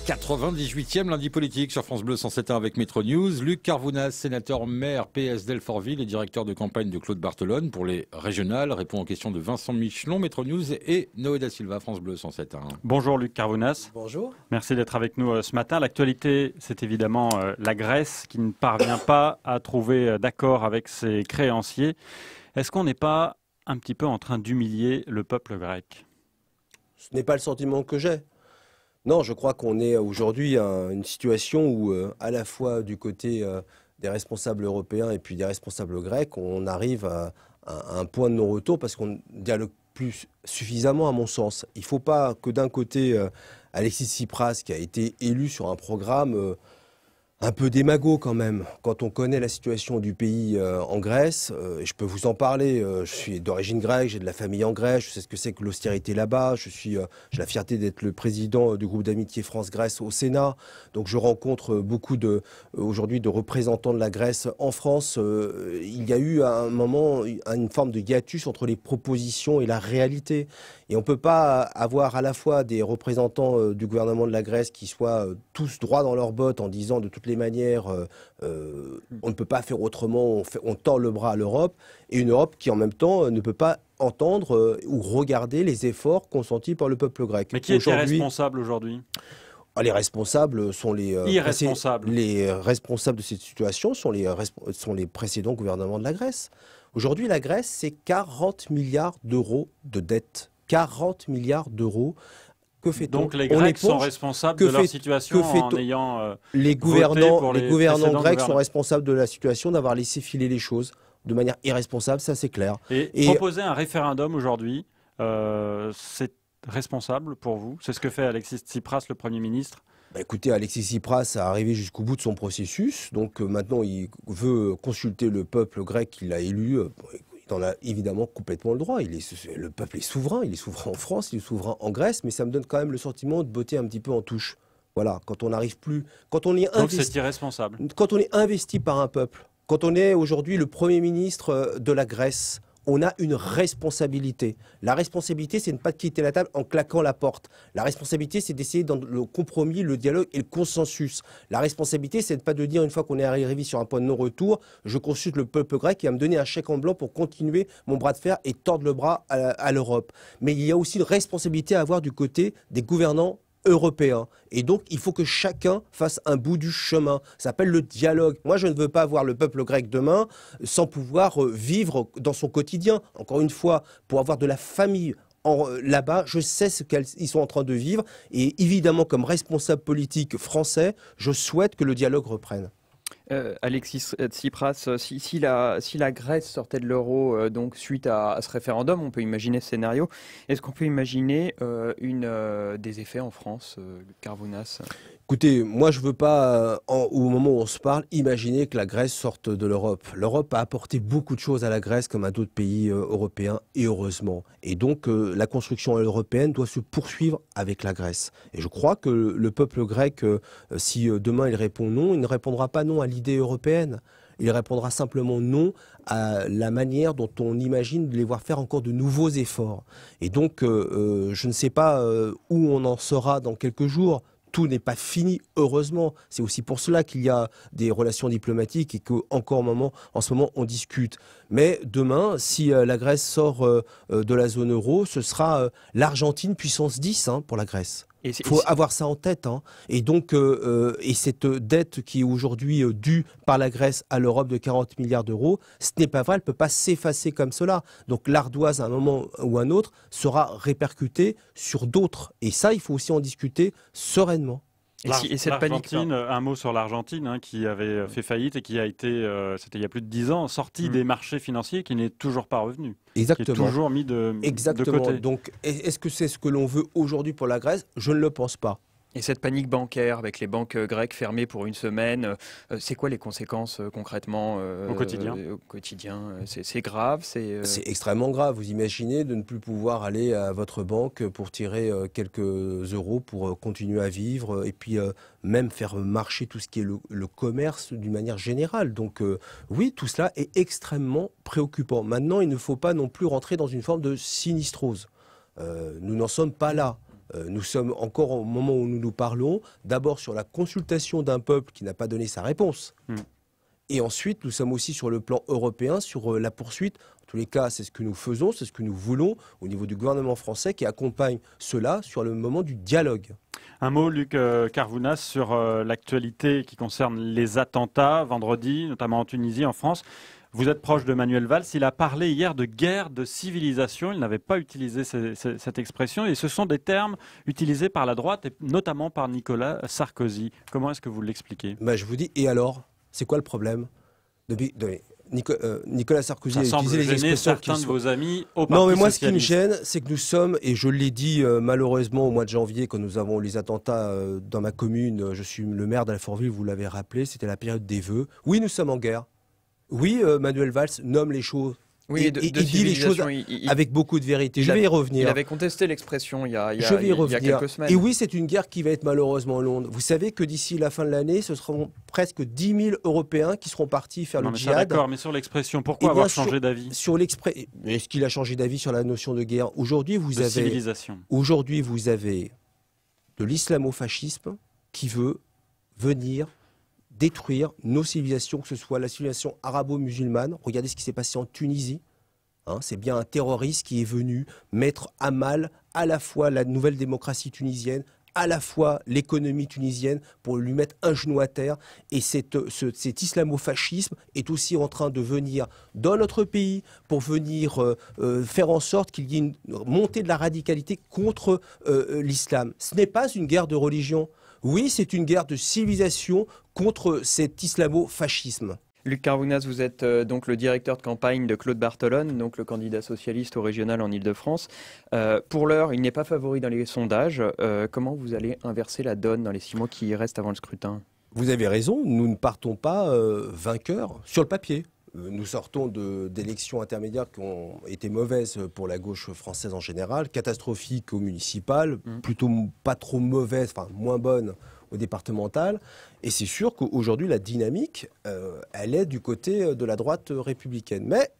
98e lundi politique sur France Bleu 107.1 avec Métro News. Luc Carvounas, sénateur maire PS d'Elfortville et directeur de campagne de Claude Barthelone pour les régionales, répond aux questions de Vincent Michelon, Métro News et Noé da Silva, France Bleu 107.1. Bonjour Luc Carvounas. Bonjour. Merci d'être avec nous ce matin. L'actualité, c'est évidemment la Grèce qui ne parvient pas à trouver d'accord avec ses créanciers. Est-ce qu'on n'est pas un petit peu en train d'humilier le peuple grec? Ce n'est pas le sentiment que j'ai. Non, je crois qu'on est aujourd'hui à une situation où, à la fois du côté des responsables européens et puis des responsables grecs, on arrive à un point de non-retour parce qu'on dialogue plus suffisamment, à mon sens. Il ne faut pas que d'un côté, Alexis Tsipras, qui a été élu sur un programme un peu démago quand même, quand on connaît la situation du pays en Grèce, et je peux vous en parler, je suis d'origine grecque, j'ai de la famille en Grèce, je sais ce que c'est que l'austérité là-bas, j'ai la fierté d'être le président du groupe d'amitié France-Grèce au Sénat, donc je rencontre beaucoup aujourd'hui de représentants de la Grèce en France. Il y a eu à un moment une forme de hiatus entre les propositions et la réalité, et on ne peut pas avoir à la fois des représentants du gouvernement de la Grèce qui soient tous droits dans leurs bottes en disant de toutes les manières on ne peut pas faire autrement, on tend le bras à l'Europe, et une Europe qui en même temps ne peut pas entendre ou regarder les efforts consentis par le peuple grec. Mais qui est responsable aujourd'hui ? Les responsables sont irresponsables. Les responsables de cette situation sont les précédents gouvernements de la Grèce. Aujourd'hui, la Grèce, c'est 40 milliards d'euros de dette. 40 milliards d'euros. Que fait-on ? Donc les Grecs sont responsables de leur situation en ayant les gouvernants grecs sont responsables de la situation d'avoir laissé filer les choses de manière irresponsable, ça c'est clair. Et proposer un référendum aujourd'hui, c'est responsable pour vous? C'est ce que fait Alexis Tsipras, le Premier ministre. Écoutez, Alexis Tsipras a arrivé jusqu'au bout de son processus, donc maintenant il veut consulter le peuple grec qu'il a élu. Il en a évidemment complètement le droit. Le peuple est souverain. Il est souverain en France, il est souverain en Grèce, mais ça me donne quand même le sentiment de botter un petit peu en touche. Voilà, quand on n'arrive plus, quand on est donc c'est irresponsable. Quand on est investi par un peuple, quand on est aujourd'hui le Premier ministre de la Grèce, on a une responsabilité. La responsabilité, c'est de ne pas quitter la table en claquant la porte. La responsabilité, c'est d'essayer dans le compromis, le dialogue et le consensus. La responsabilité, c'est de ne pas de dire, une fois qu'on est arrivé sur un point de non-retour, je consulte le peuple grec qui va me donner un chèque en blanc pour continuer mon bras de fer et tordre le bras à l'Europe. Mais il y a aussi une responsabilité à avoir du côté des gouvernants européen. Et donc, il faut que chacun fasse un bout du chemin. Ça s'appelle le dialogue. Moi, je ne veux pas voir le peuple grec demain sans pouvoir vivre dans son quotidien. Encore une fois, pour avoir de la famille là-bas, je sais ce qu'ils sont en train de vivre. Et évidemment, comme responsable politique français, je souhaite que le dialogue reprenne. Alexis Tsipras, si la Grèce sortait de l'euro donc suite à ce référendum, on peut imaginer ce scénario. Est-ce qu'on peut imaginer des effets en France, Carvounas ? Écoutez, moi je ne veux pas, au moment où on se parle, imaginer que la Grèce sorte de l'Europe. L'Europe a apporté beaucoup de choses à la Grèce comme à d'autres pays européens, et heureusement. Et donc la construction européenne doit se poursuivre avec la Grèce. Et je crois que le peuple grec, si demain il répond non, il ne répondra pas non à l'idée européenne. Il répondra simplement non à la manière dont on imagine de les voir faire encore de nouveaux efforts. Et donc je ne sais pas où on en sera dans quelques jours. Tout n'est pas fini, heureusement. C'est aussi pour cela qu'il y a des relations diplomatiques et qu'encore en ce moment, on discute. Mais demain, si la Grèce sort de la zone euro, ce sera l'Argentine puissance 10 pour la Grèce. Il faut avoir ça en tête. Et donc, et cette dette qui est aujourd'hui due par la Grèce à l'Europe de 40 milliards d'euros, ce n'est pas vrai, elle ne peut pas s'effacer comme cela. Donc l'ardoise, à un moment ou un autre, sera répercutée sur d'autres. Et ça, il faut aussi en discuter sereinement. Et cette panique, un mot sur l'Argentine qui avait fait faillite et qui a été, c'était il y a plus de 10 ans, sorti des marchés financiers, qui n'est toujours pas revenu. Exactement. Qui est toujours mis de côté. Donc, est-ce que c'est ce que l'on veut aujourd'hui pour la Grèce? Je ne le pense pas. Et cette panique bancaire avec les banques grecques fermées pour une semaine, c'est quoi les conséquences concrètement au quotidien? C'est grave, c'est extrêmement grave. Vous imaginez de ne plus pouvoir aller à votre banque pour tirer quelques euros pour continuer à vivre et puis même faire marcher tout ce qui est le commerce d'une manière générale. Donc oui, tout cela est extrêmement préoccupant. Maintenant, il ne faut pas non plus rentrer dans une forme de sinistrose. Nous n'en sommes pas là. Nous sommes encore au moment où nous nous parlons, d'abord sur la consultation d'un peuple qui n'a pas donné sa réponse. Et ensuite, nous sommes aussi sur le plan européen, sur la poursuite. En tous les cas, c'est ce que nous faisons, c'est ce que nous voulons au niveau du gouvernement français qui accompagne cela sur le moment du dialogue. Un mot, Luc Carvounas, sur l'actualité qui concerne les attentats vendredi, notamment en Tunisie, en France. Vous êtes proche de Manuel Valls. Il a parlé hier de guerre de civilisation. Il n'avait pas utilisé cette expression. Et ce sont des termes utilisés par la droite, et notamment par Nicolas Sarkozy. Comment est-ce que vous l'expliquez ? Je vous dis, et alors ? C'est quoi le problème ? Nicolas Sarkozy a utilisé les expressions certains de vos amis au Parti Non, mais moi, socialiste. ce qui me gêne, c'est que nous sommes, et je l'ai dit malheureusement au mois de janvier, quand nous avons les attentats dans ma commune, je suis le maire d'Alfortville, vous l'avez rappelé, c'était la période des vœux. Oui, nous sommes en guerre. Oui, Manuel Valls nomme les choses. Oui, et dit les choses avec beaucoup de vérité. Je vais y revenir. Il avait contesté l'expression il y a quelques semaines. Et oui, c'est une guerre qui va être malheureusement longue. Vous savez que d'ici la fin de l'année, ce seront presque 10 000 Européens qui seront partis faire le djihad. D'accord, mais sur l'expression, pourquoi avoir changé d'avis ? Est-ce qu'il a changé d'avis sur la notion de guerre ? Aujourd'hui, vous avez de l'islamo-fascisme qui veut venir détruire nos civilisations, que ce soit la civilisation arabo-musulmane. Regardez ce qui s'est passé en Tunisie. C'est bien un terroriste qui est venu mettre à mal à la fois la nouvelle démocratie tunisienne, à la fois l'économie tunisienne, pour lui mettre un genou à terre. Et cet islamo-fascisme est aussi en train de venir dans notre pays pour venir faire en sorte qu'il y ait une montée de la radicalité contre l'islam. Ce n'est pas une guerre de religion. Oui, c'est une guerre de civilisation contre cet islamo-fascisme. Luc Carvounas, vous êtes donc le directeur de campagne de Claude Barthelone, donc le candidat socialiste au régional en Ile-de-France. Pour l'heure, il n'est pas favori dans les sondages. Comment vous allez inverser la donne dans les 6 mois qui restent avant le scrutin ? Vous avez raison, nous ne partons pas vainqueurs sur le papier. Nous sortons d'élections intermédiaires qui ont été mauvaises pour la gauche française en général, catastrophiques au municipal, plutôt pas trop mauvaises, enfin moins bonnes au départemental. Et c'est sûr qu'aujourd'hui, la dynamique, elle est du côté de la droite républicaine. Mais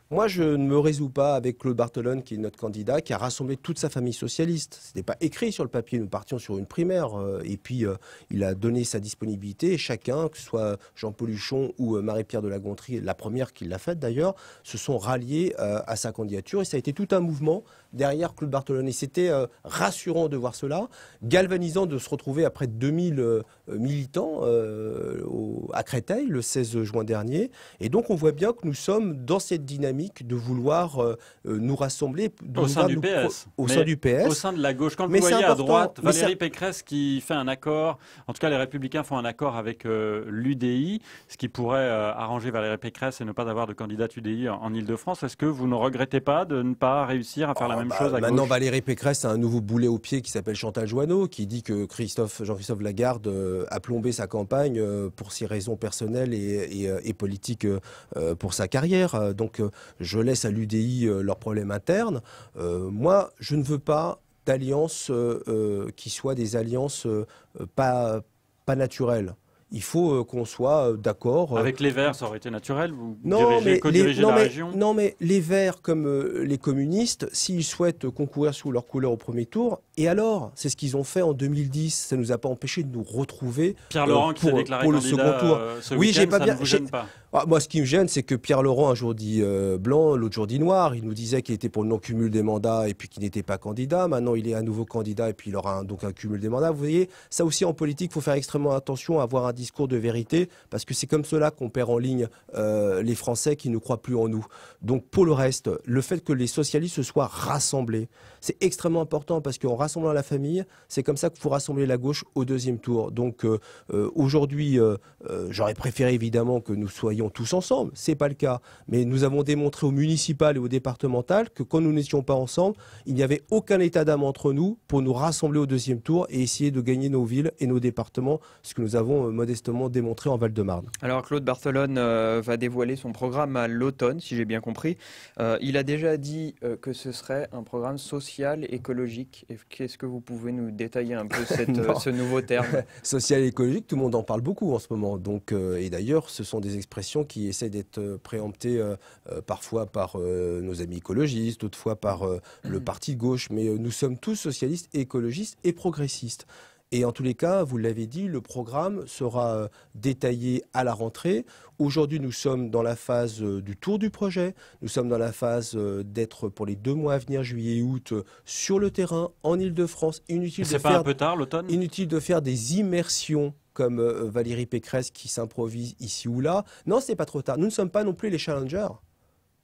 moi, je ne me résous pas avec Claude Barthelone, qui est notre candidat, qui a rassemblé toute sa famille socialiste. Ce n'était pas écrit sur le papier, nous partions sur une primaire. Et puis, il a donné sa disponibilité. Et chacun, que ce soit Jean-Paul Huchon ou Marie-Pierre de la Gontrie, la première qui l'a faite d'ailleurs, se sont ralliés à sa candidature. Et ça a été tout un mouvement derrière Claude Barthelone. Et c'était rassurant de voir cela, galvanisant de se retrouver après 2000 militants à Créteil, le 16 juin dernier. Et donc, on voit bien que nous sommes dans cette dynamique de vouloir nous rassembler au sein du PS. Au sein de la gauche. Quand vous voyez à droite Valérie Pécresse qui fait un accord, en tout cas les Républicains font un accord avec l'UDI, ce qui pourrait arranger Valérie Pécresse et ne pas avoir de candidate UDI en Ile-de-France. Est-ce que vous ne regrettez pas de ne pas réussir à faire la même chose à gauche ? Maintenant, Valérie Pécresse a un nouveau boulet au pied qui s'appelle Chantal Joanneau, qui dit que Jean-Christophe Lagarde a plombé sa campagne pour ses raisons personnelles et politiques pour sa carrière. Donc, je laisse à l'UDI leurs problèmes internes. Moi, je ne veux pas d'alliances qui soient des alliances pas naturelles. Il faut qu'on soit d'accord. Avec les Verts, ça aurait été naturel. Vous co-dirigez la région. Non, mais les Verts, comme les communistes, s'ils souhaitent concourir sous leur couleur au premier tour, et alors, c'est ce qu'ils ont fait en 2010. Ça ne nous a pas empêché de nous retrouver Pierre Laurent qui s'est déclaré pour le candidat second tour. Oui, j'ai pas bien. Ça ne vous gêne pas. Moi, ce qui me gêne, c'est que Pierre Laurent, un jour dit blanc, l'autre jour dit noir. Il nous disait qu'il était pour le non-cumul des mandats et puis qu'il n'était pas candidat. Maintenant, il est à nouveau candidat et puis il aura donc un cumul des mandats. Vous voyez, ça aussi en politique, il faut faire extrêmement attention à avoir un discours de vérité parce que c'est comme cela qu'on perd en ligne les Français qui ne croient plus en nous. Donc, pour le reste, le fait que les socialistes se soient rassemblés, c'est extrêmement important parce qu'en rassemblant la famille, c'est comme ça qu'il faut rassembler la gauche au deuxième tour. Donc, aujourd'hui, j'aurais préféré évidemment que nous soyons tous ensemble, c'est pas le cas. Mais nous avons démontré au municipal et au départemental que quand nous n'étions pas ensemble, il n'y avait aucun état d'âme entre nous pour nous rassembler au deuxième tour et essayer de gagner nos villes et nos départements, ce que nous avons modestement démontré en Val-de-Marne. Alors Claude Barthelone va dévoiler son programme à l'automne, si j'ai bien compris. Il a déjà dit que ce serait un programme social, écologique. Est-ce que vous pouvez nous détailler un peu Non. ce nouveau terme? Social et écologique, tout le monde en parle beaucoup en ce moment. Donc, et d'ailleurs, ce sont des expressions qui essaient d'être préemptées parfois par nos amis écologistes, d'autres fois par le parti de gauche. Mais nous sommes tous socialistes, écologistes et progressistes. Et en tous les cas, vous l'avez dit, le programme sera détaillé à la rentrée. Aujourd'hui, nous sommes dans la phase du tour du projet. Nous sommes dans la phase d'être pour les 2 mois à venir, juillet et août, sur le terrain, en Île-de-France. C'est pas un peu tard l'automne? Inutile de faire des immersions comme Valérie Pécresse qui s'improvise ici ou là. Non, c'est pas trop tard. Nous ne sommes pas non plus les challengers.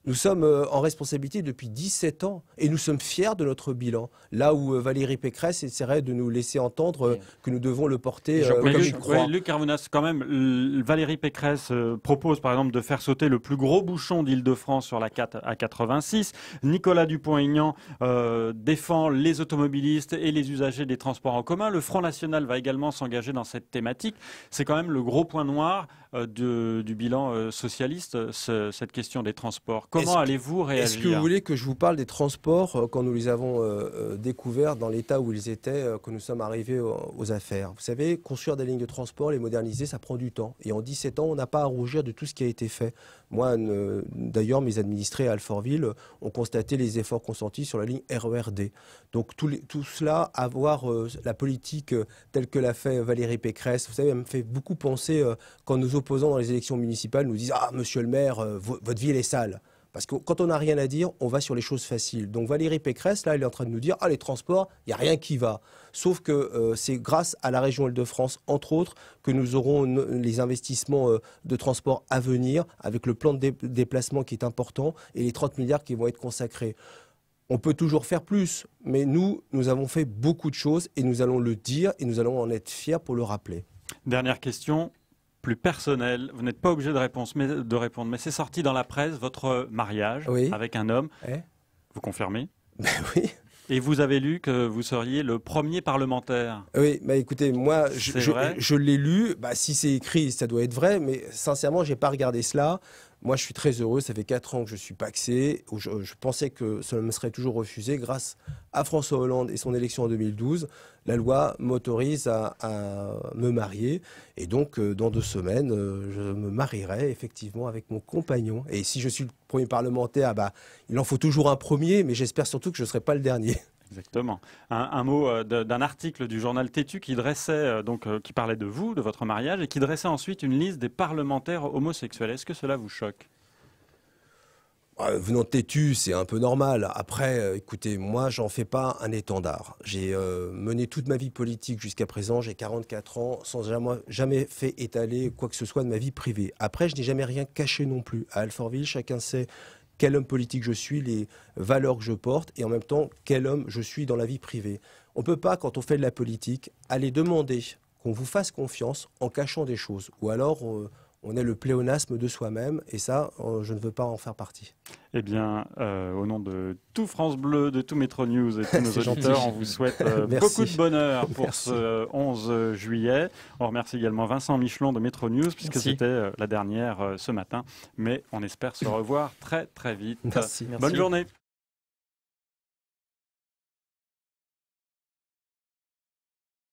Nous sommes en responsabilité depuis 17 ans et nous sommes fiers de notre bilan. Là où Valérie Pécresse essaierait de nous laisser entendre que nous devons le porter comme une croix. Luc Carvounas, quand même, Valérie Pécresse propose par exemple de faire sauter le plus gros bouchon d'Île-de-France sur la 4 à 86. Nicolas Dupont-Aignan défend les automobilistes et les usagers des transports en commun. Le Front National va également s'engager dans cette thématique. C'est quand même le gros point noir du bilan socialiste, cette question des transports. Comment allez-vous réagir? Est-ce que vous voulez que je vous parle des transports quand nous les avons découverts dans l'état où ils étaient, quand nous sommes arrivés aux affaires? Vous savez, construire des lignes de transport, les moderniser, ça prend du temps. Et en 17 ans, on n'a pas à rougir de tout ce qui a été fait. Moi, d'ailleurs, mes administrés à Alfortville ont constaté les efforts consentis sur la ligne RER-D. Donc tout cela, avoir la politique telle que l'a fait Valérie Pécresse, vous savez, elle me fait beaucoup penser quand nos opposants dans les élections municipales nous disent « Ah, monsieur le maire, votre ville est sale ». Parce que quand on n'a rien à dire, on va sur les choses faciles. Donc Valérie Pécresse, là, elle est en train de nous dire « Ah, les transports, il n'y a rien qui va ». Sauf que c'est grâce à la région Île-de-France, entre autres, que nous aurons les investissements de transport à venir, avec le plan de déplacement qui est important et les 30 milliards qui vont être consacrés. On peut toujours faire plus, mais nous avons fait beaucoup de choses et nous allons le dire et nous allons en être fiers pour le rappeler. Dernière question. Plus personnel, vous n'êtes pas obligé de répondre, mais c'est sorti dans la presse, votre mariage avec un homme. Vous confirmez? Ben oui. Et vous avez lu que vous seriez le premier parlementaire. Oui, bah écoutez, moi, je l'ai lu. Bah, si c'est écrit, ça doit être vrai, mais sincèrement, je n'ai pas regardé cela. Moi, je suis très heureux. Ça fait 4 ans que je suis pacsé. Je pensais que cela me serait toujours refusé. Grâce à François Hollande et son élection en 2012, la loi m'autorise à me marier. Et donc, dans 2 semaines, je me marierai effectivement avec mon compagnon. Et si je suis le premier parlementaire, bah, il en faut toujours un premier, mais j'espère surtout que je ne serai pas le dernier. Exactement. Un mot d'un article du journal Tétu qui dressait, qui parlait de vous, de votre mariage, et qui dressait ensuite une liste des parlementaires homosexuels. Est-ce que cela vous choque? Venant de Tétu, c'est un peu normal. Après, écoutez, moi, j'en fais pas un étendard. J'ai mené toute ma vie politique jusqu'à présent. J'ai 44 ans, sans jamais fait étaler quoi que ce soit de ma vie privée. Après, je n'ai jamais rien caché non plus. À Alfortville, chacun sait quel homme politique je suis, les valeurs que je porte, et en même temps, quel homme je suis dans la vie privée. On ne peut pas, quand on fait de la politique, aller demander qu'on vous fasse confiance en cachant des choses. Ou alors, on est le pléonasme de soi-même, et ça, je ne veux pas en faire partie. Eh bien, au nom de tout France Bleu, de tout Métro News et tous nos auditeurs, on vous souhaite beaucoup de bonheur pour ce 11 juillet. On remercie également Vincent Michelon de Métro News, puisque c'était la dernière ce matin. Mais on espère se revoir très très vite. Merci. Bonne journée.